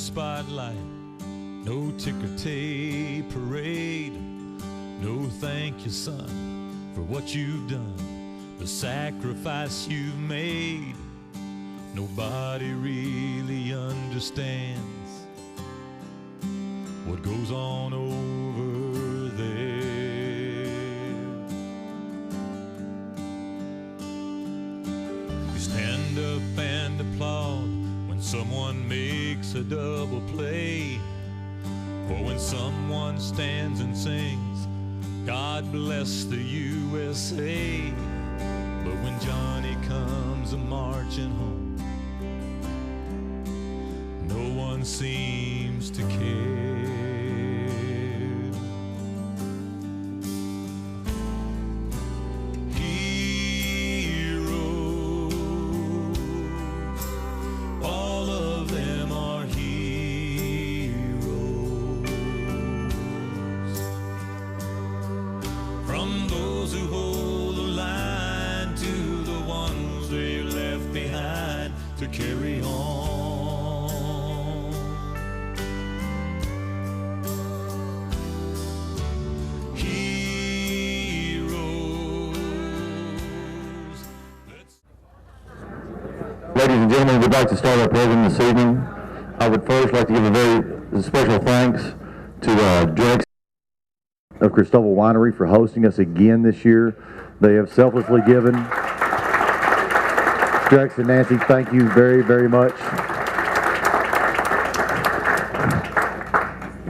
spotlight, no ticker tape parade, no thank you son for what you've done, the sacrifice you've made. Nobody really understands what goes on over there. You stand up and applaud when someone makes a double play, or when someone stands and sings, God bless the USA. But when Johnny comes a-marching home, no one seems to care. Heroes, all of them are heroes. From those who hold the line to the ones they left behind to carry on. Ladies and gentlemen, we'd like to start our program this evening. I would first like to give a very special thanks to Drex of Cristobal Winery for hosting us again this year. They have selflessly given. Drex and Nancy, thank you very, very much.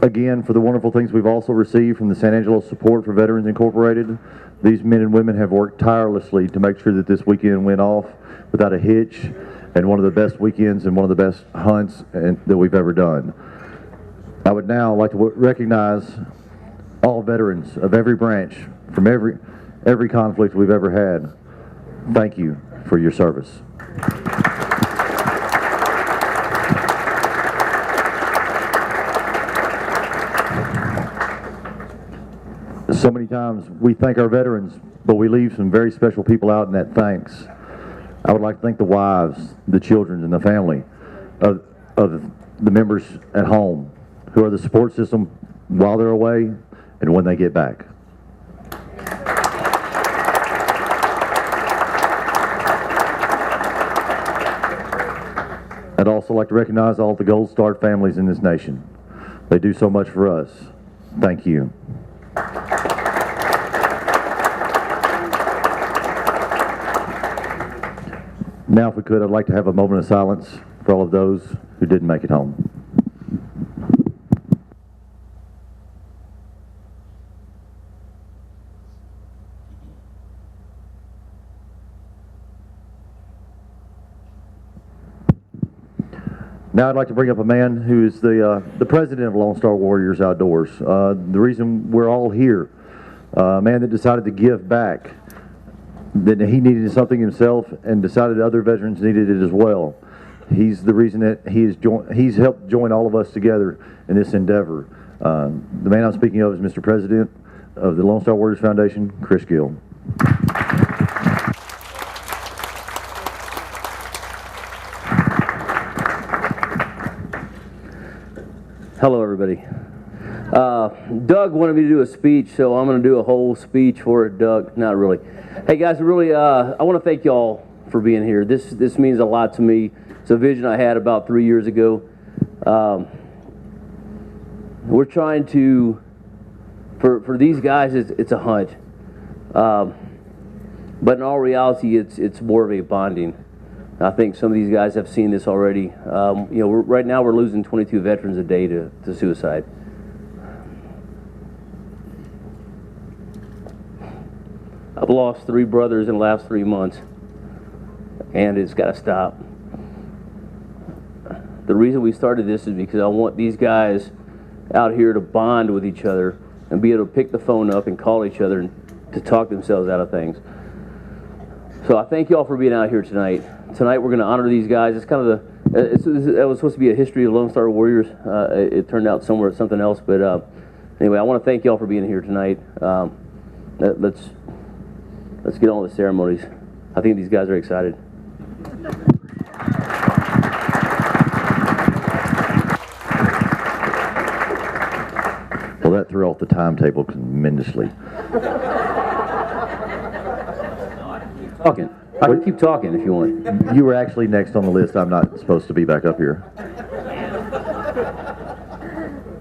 Again, for the wonderful things we've also received from the San Angelo Support for Veterans Incorporated. These men and women have worked tirelessly to make sure that this weekend went off without a hitch, and one of the best weekends and one of the best hunts that we've ever done. I would now like to recognize all veterans of every branch from every conflict we've ever had. Thank you for your service. So many times we thank our veterans, but we leave some very special people out in that thanks. I would like to thank the wives, the children, and the family of the members at home who are the support system while they're away and when they get back. I'd also like to recognize all the Gold Star families in this nation. They do so much for us. Thank you. Now, if we could, I'd like to have a moment of silence for all of those who didn't make it home. Now I'd like to bring up a man who is the president of Lone Star Warriors Outdoors. The reason we're all here, a man that decided to give back, that he needed something himself and decided other veterans needed it as well. He's the reason that he's helped join all of us together in this endeavor. The man I'm speaking of is Mr. President of the Lone Star Warriors Foundation, Chris Gill. Hello, everybody. Doug wanted me to do a speech, so I'm going to do a whole speech for Doug. Not really. Hey, guys, really, I want to thank y'all for being here. This means a lot to me. It's a vision I had about 3 years ago. We're trying to, for these guys, it's a hunt. But in all reality, it's more of a bonding. I think some of these guys have seen this already. You know, right now we're losing 22 veterans a day to suicide. I've lost 3 brothers in the last 3 months, and it's got to stop. The reason we started this is because I want these guys out here to bond with each other and be able to pick the phone up and call each other and to talk themselves out of things. So I thank y'all for being out here tonight. Tonight we're going to honor these guys. It's kind of it was supposed to be a history of Lone Star Warriors. It turned out something else. But anyway, I want to thank y'all for being here tonight. Let's get on with the ceremonies. I think these guys are excited. off the timetable tremendously. Talking. I can keep talking if you want. You were actually next on the list. I'm not supposed to be back up here.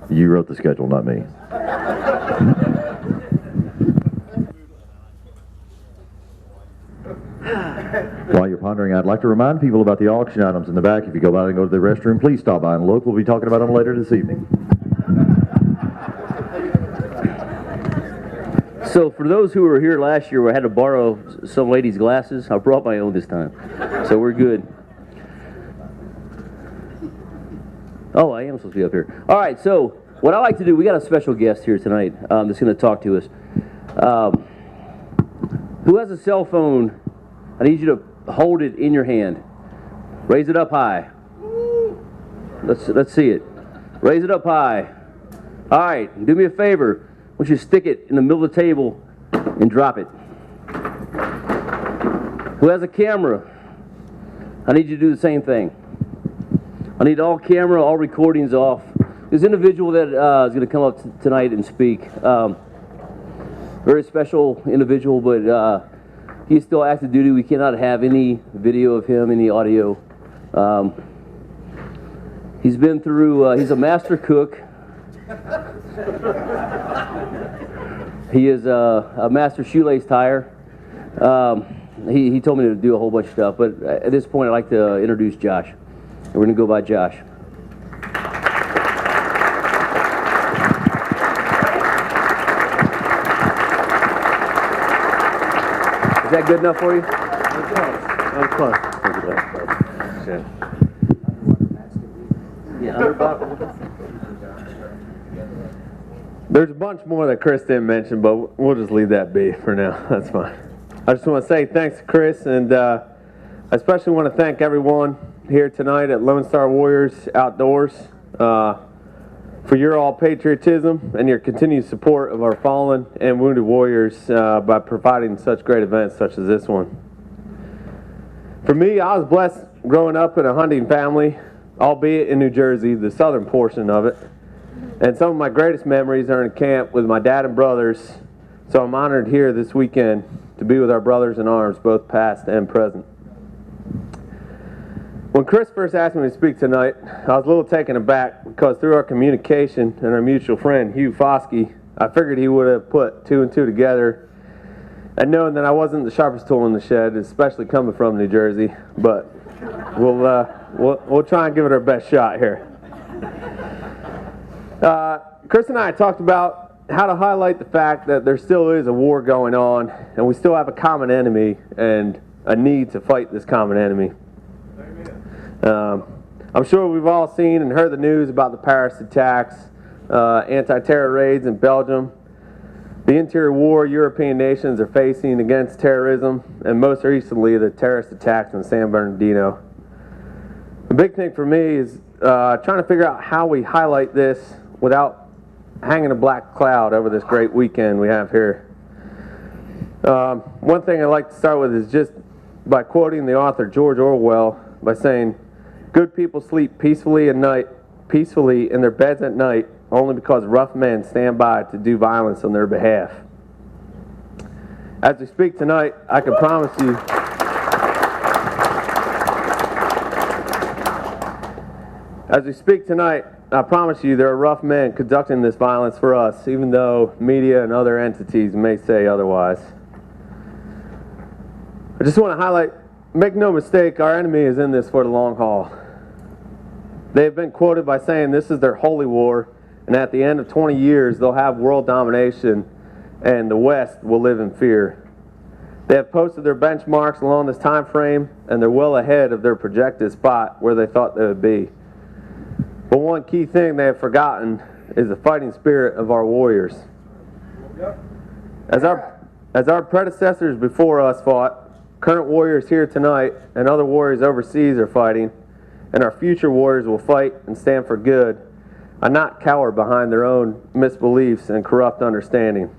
You wrote the schedule, not me. While you're pondering, I'd like to remind people about the auction items in the back. If you go by and go to the restroom, please stop by and look. We'll be talking about them later this evening. So for those who were here last year, I had to borrow some lady's glasses. I brought my own this time, so we're good. Oh, I am supposed to be up here. All right, so what I like to do, we got a special guest here tonight that's going to talk to us. Who has a cell phone? I need you to hold it in your hand. Raise it up high. Let's see it. Raise it up high. All right, do me a favor. I want you to stick it in the middle of the table and drop it. Who has a camera? I need you to do the same thing. I need all camera, all recordings off. This individual that is going to come up tonight and speak, very special individual, but he's still active duty. We cannot have any video of him, any audio. He's been through, he's a master cook. He is a master shoelace tire. He told me to do a whole bunch of stuff, but at this point I'd like to introduce Josh. And we're going to go by Josh. Is that good enough for you? I'm close. There's a bunch more that Chris didn't mention, but we'll just leave that be for now. That's fine. I just want to say thanks to Chris, and I especially want to thank everyone here tonight at Lone Star Warriors Outdoors for your all patriotism and your continued support of our fallen and wounded warriors by providing such great events such as this one. For me, I was blessed growing up in a hunting family, albeit in New Jersey, the southern portion of it. And some of my greatest memories are in camp with my dad and brothers, so I'm honored here this weekend to be with our brothers in arms, both past and present. When Chris first asked me to speak tonight, I was a little taken aback because through our communication and our mutual friend, Hugh Foskey, I figured he would have put two and two together and knowing that I wasn't the sharpest tool in the shed, especially coming from New Jersey, but we'll try and give it our best shot here. Chris and I talked about how to highlight the fact that there still is a war going on and we still have a common enemy and a need to fight this common enemy. I'm sure we've all seen and heard the news about the Paris attacks, anti-terror raids in Belgium, the interior war European nations are facing against terrorism, and most recently the terrorist attacks in San Bernardino. The big thing for me is trying to figure out how we highlight this without hanging a black cloud over this great weekend we have here. One thing I'd like to start with is just by quoting the author George Orwell by saying, "Good people sleep peacefully in their beds at night only because rough men stand by to do violence on their behalf." As we speak tonight, I can promise you I promise you there are rough men conducting this violence for us, even though media and other entities may say otherwise. I just want to highlight, make no mistake, our enemy is in this for the long haul. They have been quoted by saying this is their holy war, and at the end of 20 years they'll have world domination and the West will live in fear. They have posted their benchmarks along this time frame, and they're well ahead of their projected spot where they thought they would be. But one key thing they have forgotten is the fighting spirit of our warriors. As our predecessors before us fought, current warriors here tonight and other warriors overseas are fighting, and our future warriors will fight and stand for good, and not cower behind their own misbeliefs and corrupt understanding.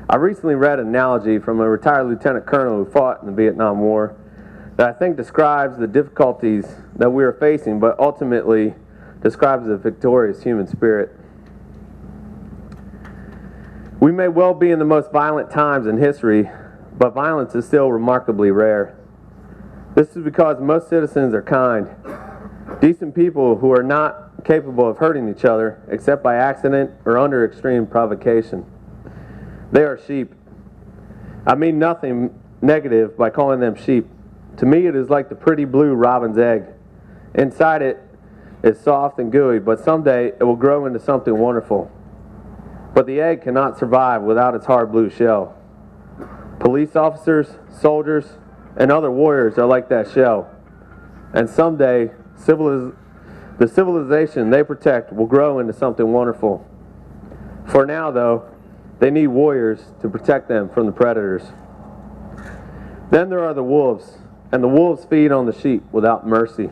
I recently read an analogy from a retired lieutenant colonel who fought in the Vietnam War that I think describes the difficulties that we are facing, but ultimately describes the victorious human spirit. We may well be in the most violent times in history, but violence is still remarkably rare. This is because most citizens are kind, decent people who are not capable of hurting each other except by accident or under extreme provocation. They are sheep. I mean nothing negative by calling them sheep. To me, it is like the pretty blue robin's egg. Inside it is soft and gooey, but someday it will grow into something wonderful. But the egg cannot survive without its hard blue shell. Police officers, soldiers, and other warriors are like that shell. And someday, the civilization they protect will grow into something wonderful. For now, though, they need warriors to protect them from the predators. Then there are the wolves, and the wolves feed on the sheep without mercy.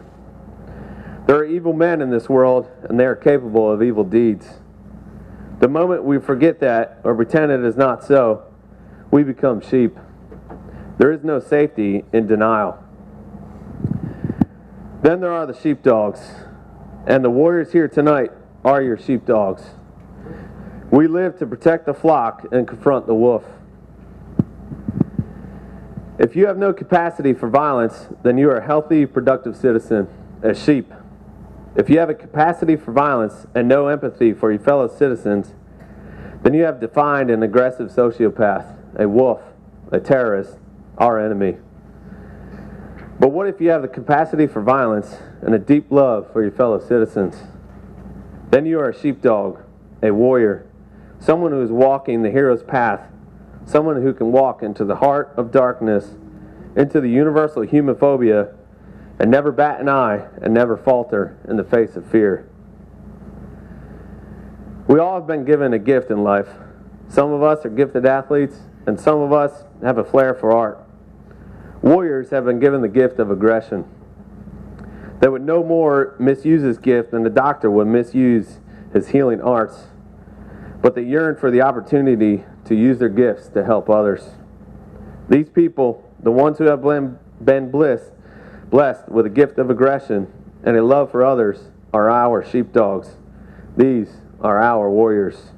There are evil men in this world, and they are capable of evil deeds. The moment we forget that, or pretend it is not so, we become sheep. There is no safety in denial. Then there are the sheepdogs, and the warriors here tonight are your sheepdogs. We live to protect the flock and confront the wolf. If you have no capacity for violence, then you are a healthy, productive citizen, a sheep. If you have a capacity for violence and no empathy for your fellow citizens, then you have defined an aggressive sociopath, a wolf, a terrorist, our enemy. But what if you have the capacity for violence and a deep love for your fellow citizens? Then you are a sheepdog, a warrior, someone who is walking the hero's path, someone who can walk into the heart of darkness, into the universal homophobia, and never bat an eye and never falter in the face of fear. We all have been given a gift in life. Some of us are gifted athletes, and some of us have a flair for art. Warriors have been given the gift of aggression. They would no more misuse this gift than a doctor would misuse his healing arts, but they yearn for the opportunity to use their gifts to help others. These people, the ones who have been blessed with a gift of aggression and a love for others, are our sheepdogs. These are our warriors.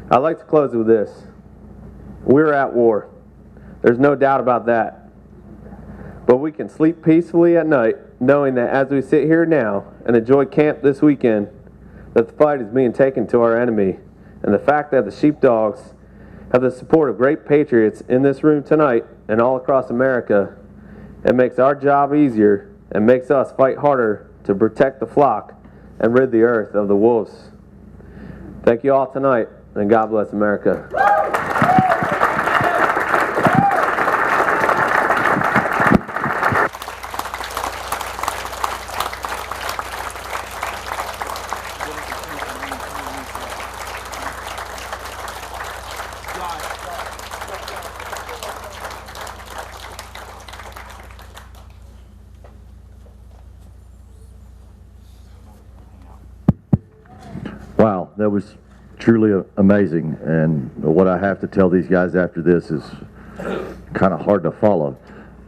I'd like to close with this. We're at war. There's no doubt about that. But we can sleep peacefully at night knowing that as we sit here now and enjoy camp this weekend, that the fight is being taken to our enemy. And the fact that the sheepdogs have the support of great patriots in this room tonight and all across America, it makes our job easier and makes us fight harder to protect the flock and rid the earth of the wolves. Thank you all tonight, and God bless America. Wow, that was truly amazing, and what I have to tell these guys after this is kind of hard to follow.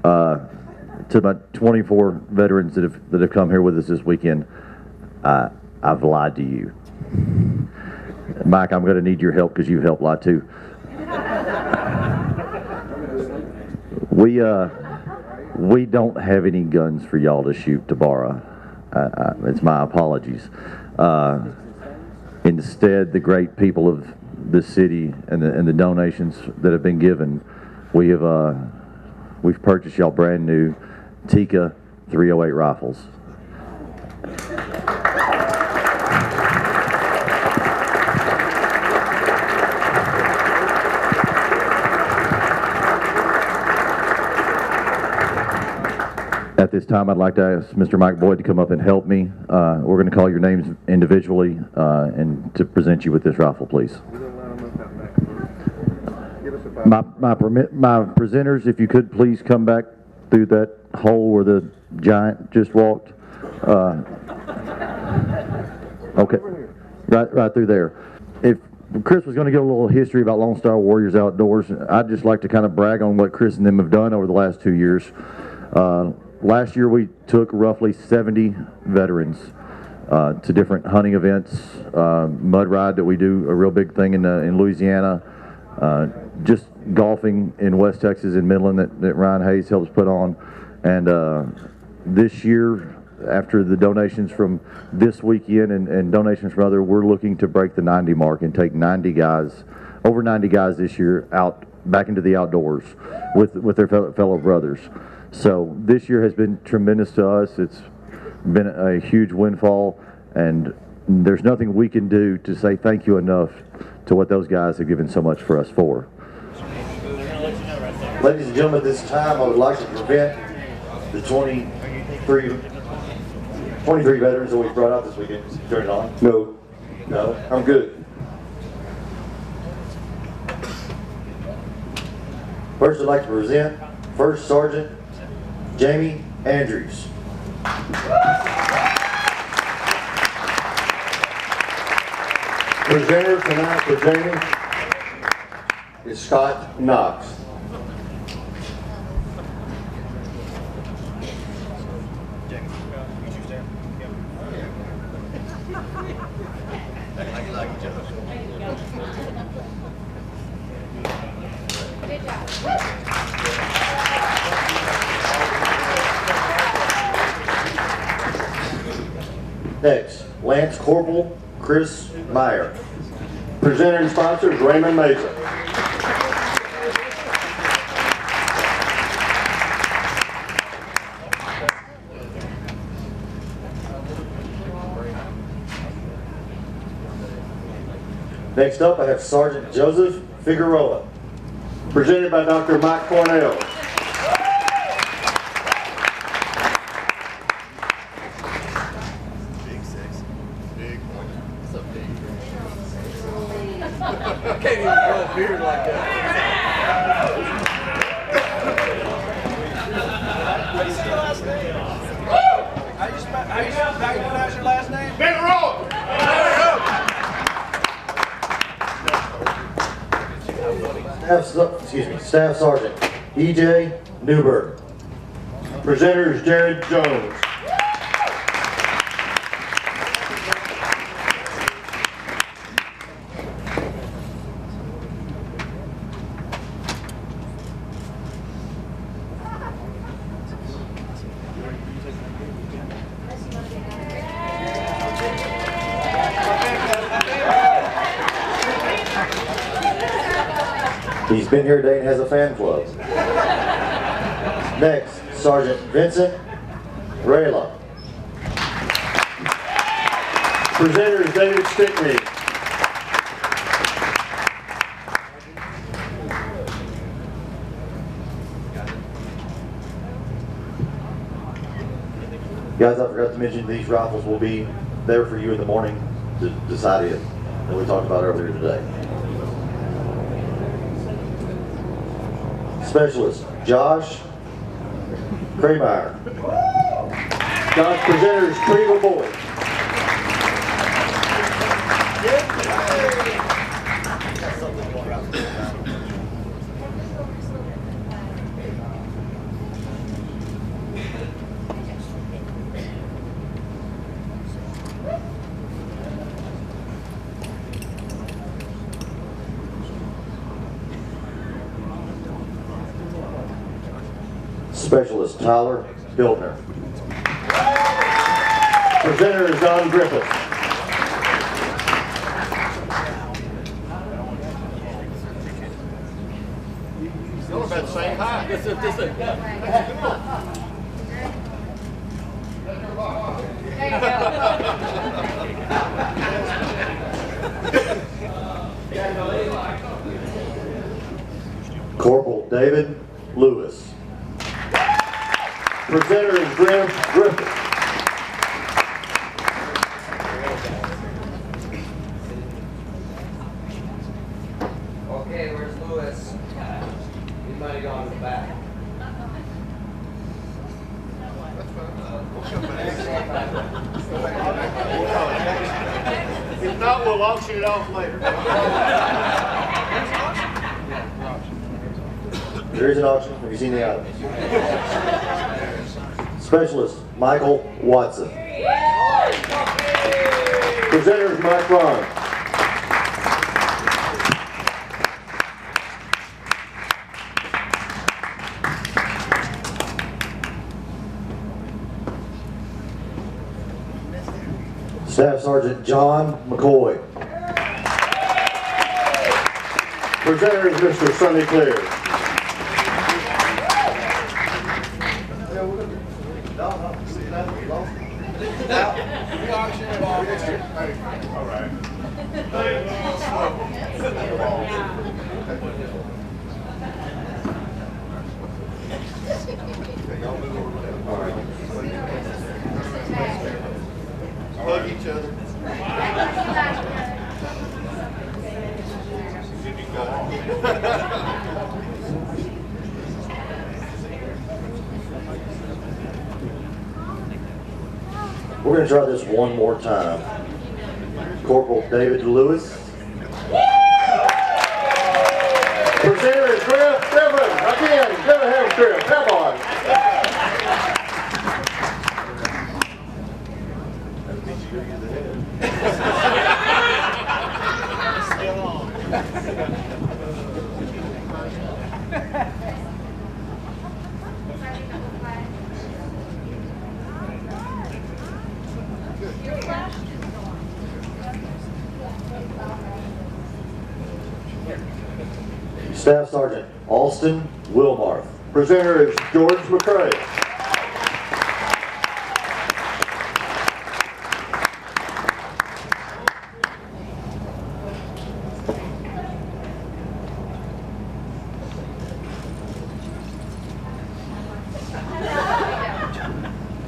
To my 24 veterans that have come here with us this weekend, I've lied to you. Mike, I'm going to need your help because you helped lie too. We don't have any guns for y'all to shoot to borrow. It's my apologies. Instead, the great people of this city and the donations that have been given, we've purchased y'all brand new Tika 308 rifles. At this time, I'd like to ask Mr. Mike Boyd to come up and help me. We're going to call your names individually and to present you with this rifle, please. My presenters, if you could please come back through that hole where the giant just walked. Okay, right through there. If Chris was going to give a little history about Lone Star Warriors Outdoors, I'd just like to kind of brag on what Chris and them have done over the last 2 years. Last year we took roughly 70 veterans to different hunting events, mud ride that we do, a real big thing in Louisiana, just golfing in West Texas and Midland that Ryan Hayes helps put on. And this year, after the donations from this weekend and donations from other, we're looking to break the 90 mark and take 90 guys, over 90 guys this year, out back into the outdoors with their fellow brothers. So this year has been tremendous to us. It's been a huge windfall, and there's nothing we can do to say thank you enough to what those guys have given so much for us for. Ladies and gentlemen, at this time I would like to present the 23 veterans that we brought out this weekend. Turn it on? No. No? I'm good. First I'd like to present First Sergeant Jamie Andrews. Presenter tonight for Jamie is Scott Knox. Next, Lance Corporal Chris Meyer. Presenter and sponsor is Raymond Mason. Next up, I have Sergeant Joseph Figueroa. Presented by Dr. Mike Cornell. Can't even grow a beard like that. How do you say your last name? How do you pronounce your last name? Figueroa! Staff Sergeant E.J. Newberg. Presenter is Jared Jones. He's been here today and has a fan club. Next, Sergeant Vincent Rayla. Presenter is David Stickney. Guys, I forgot to mention these rifles will be there for you in the morning to decide it that we talked about earlier today. Specialist Josh Kramer. Josh presenter is Treva Boyd. Specialist Tyler Biltner. Presenter is Don Griffith. Still about the same height. Corporal David Lewis. Presenter is Graham Griffith. Okay, where's Lewis? He might have gone to the back. If not, we'll auction it off later. There is an auction. Have you seen the item? Specialist Michael Watson. Presenters, Mike Ron. Staff Sergeant John McCoy. Presenters, Mr. Sonny Clear. Hug each other. We're going to try this one more time. Corporal David Lewis. Presenter is Griff Griffin. Again, go ahead, Griff. Come on. Staff Sergeant Alston Wilmarth. Presenter is George McCrae.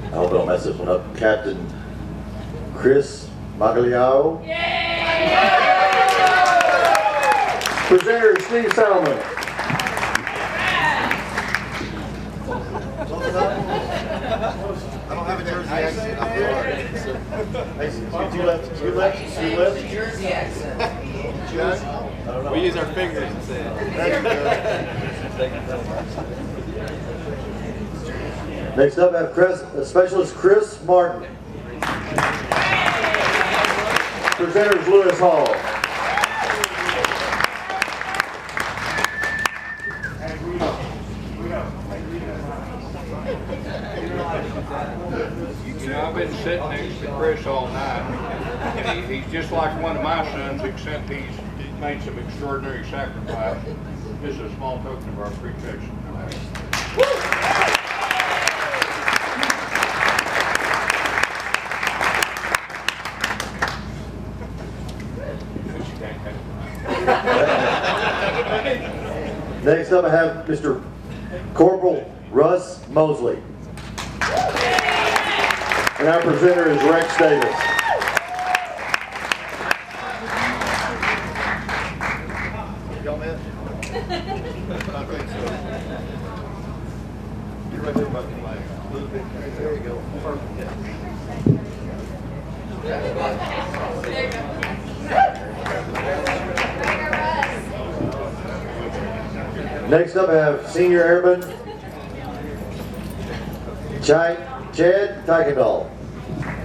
I hope I don't mess this one up. Captain Chris Magliao. Presenter is Steve Salmon. I don't have a Jersey accent. You left. You left. You left. Jersey accent. Jersey. I don't know. We use our fingers instead. Next up, I have Specialist Chris Martin. Presenters Lewis Hall. You know, I've been sitting next to Chris all night, and he's just like one of my sons, except he's made some extraordinary sacrifice. This is a small token of our appreciation. Next up, I have Mr. Corporal Russ Mosley. And our presenter is Rex Davis. Y'all met? I think so. Get right there about the flag. A little bit. There you go. Perfect. Next up, I have Senior Airman Chad Teichendahl.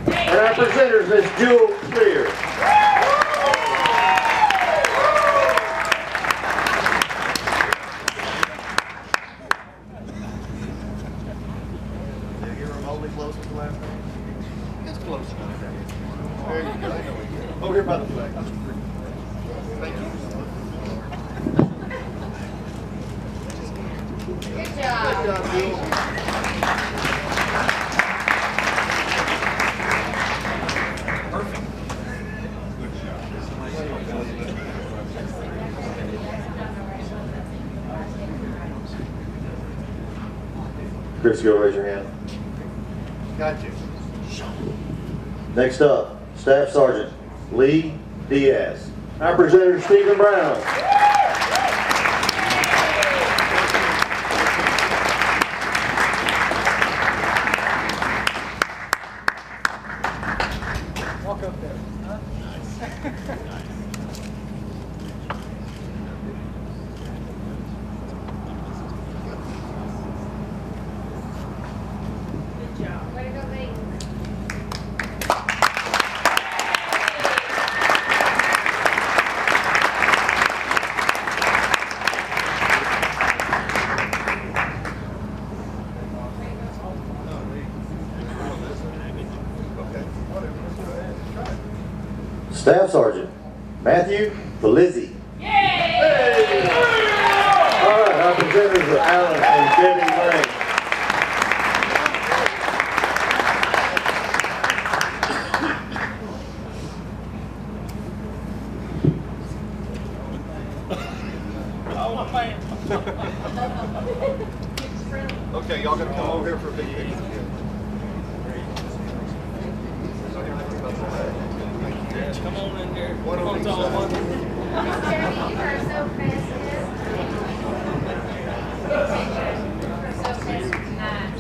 And our presenter is Miss Jewel Clear. Did you get remotely close to the last name? It's close. There you go. Over here by the flag. Thank you. Good job. Good job, Jewel. Chris, go raise your hand. Got you. Next up, Staff Sergeant Lee Diaz. Our presenter, Stephen Brown. Walk up there. Huh? Way to go, Lee. Staff Sergeant Matthew Belizzi. Hey! All right, our presenters are Alan and Debbie Lang. Okay, y'all gotta come over here for a big picture. Come on in there. Come on, tall one. Jeremy, you are so fast. So fast tonight.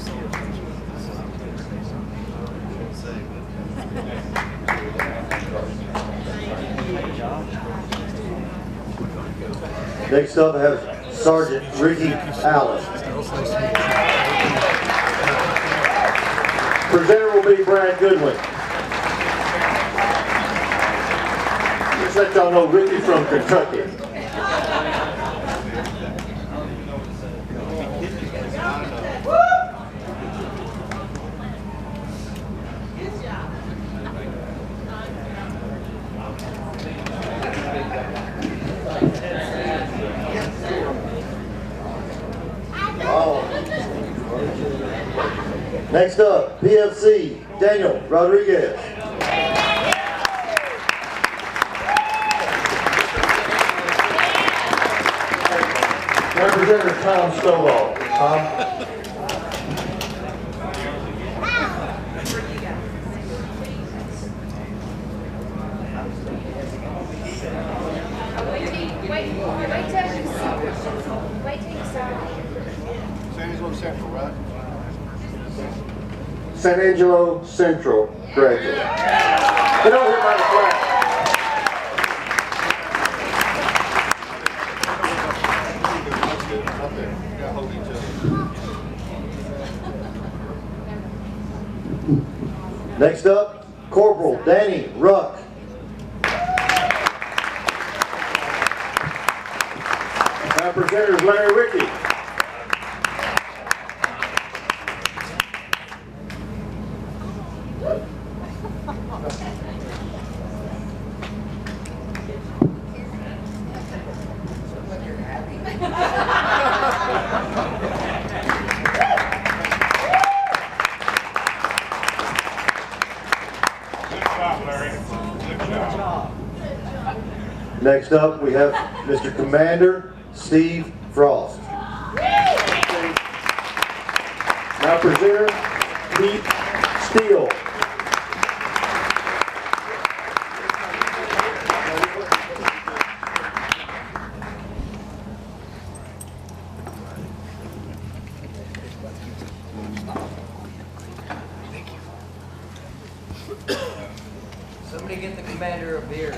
Next up, I have Sergeant Ricky Allen. Presenter will be Brad Goodwin. Just let y'all know Ricky from Kentucky. Next up, PFC, Daniel Rodriguez. Representative Tom Stovall. Tom? Wait till you start. San Angelo Central, right? San Angelo Central graduate. Get over here by the flag. Up there. You gotta hold each other. Next up, Corporal Danny Ruck. Our presenter is Larry Ricky. Next up, we have Mr. Commander Steve Frost. Now presenter, Pete Steele. Somebody get the commander a beer.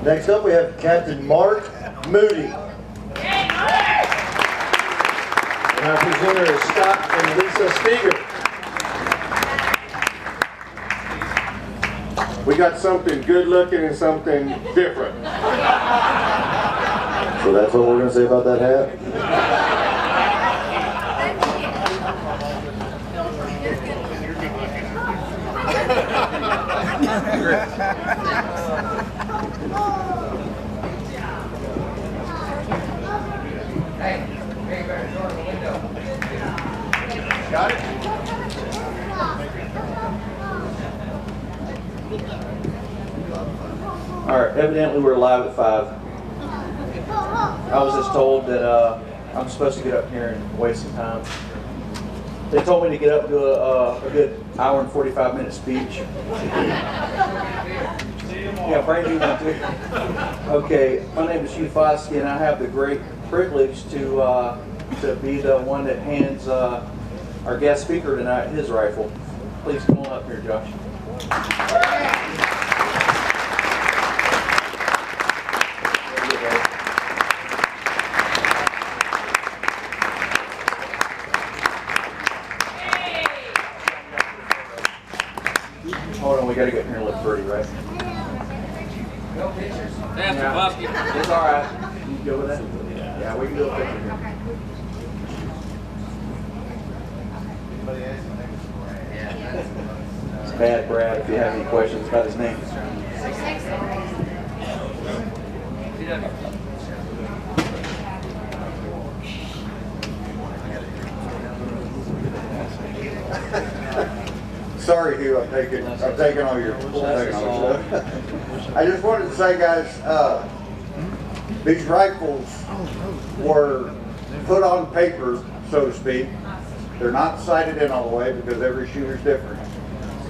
Next up, we have Captain Mark Moody. And our presenter is Scott and Lisa Steger. We got something good looking and something different. So that's what we're going to say about that hat? Hey, you better door the window. Got it? All right, evidently we're live at 5. I was just told that I'm supposed to get up here and waste some time. They told me to get up and do a good hour and 45-minute speech. Yeah, Brady, you want to? Okay, my name is Hugh Foskey, and I have the great privilege to to be the one that hands our guest speaker tonight his rifle. Please come on up here, Josh. Hold on, we gotta get here and look pretty, right? No pictures. Yeah. It's all right. You good with that? Yeah, we can do a picture here. It's bad, Brad, if you have any questions about his name. Sorry, Hugh, I'm taking all your stuff. I just wanted to say, guys, these rifles were put on paper, so to speak. They're not sighted in all the way because every shooter's different.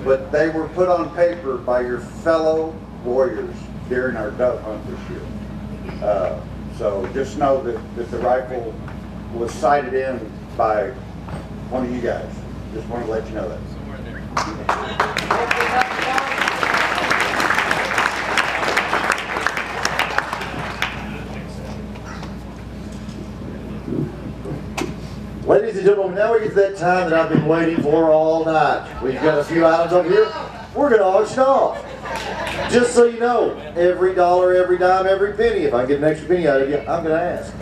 But they were put on paper by your fellow warriors during our dove hunt this year. So just know that the rifle was sighted in by one of you guys. Just wanted to let you know that. Ladies and gentlemen, now we get to that time that I've been waiting for all night. We've got a few items over here. We're going to auction off. Just so you know, every dollar, every dime, every penny, if I can get an extra penny out of you, I'm going to ask.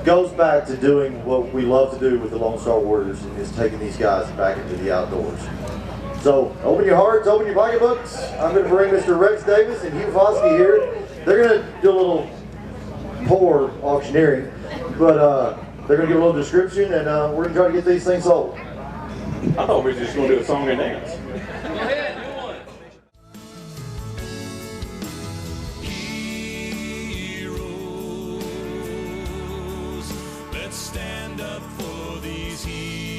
Goes back to doing what we love to do with the Lone Star Warriors, and is taking these guys back into the outdoors. So open your hearts, open your pocketbooks. I'm going to bring Mr. Rex Davis and Hugh Foskey here. They're going to do a little poor auctioneering, but they're going to give a little description, and we're going to try to get these things sold. I thought we were just going to do a song and dance. Go ahead, do one. Heroes, let's stand up for these heroes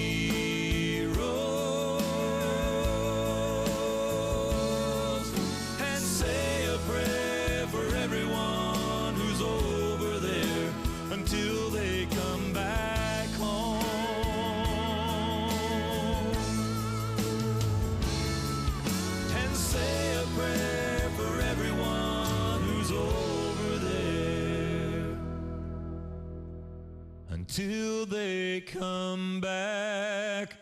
and say a prayer for everyone who's over there until they come back home. And say a prayer for everyone who's over there until they come back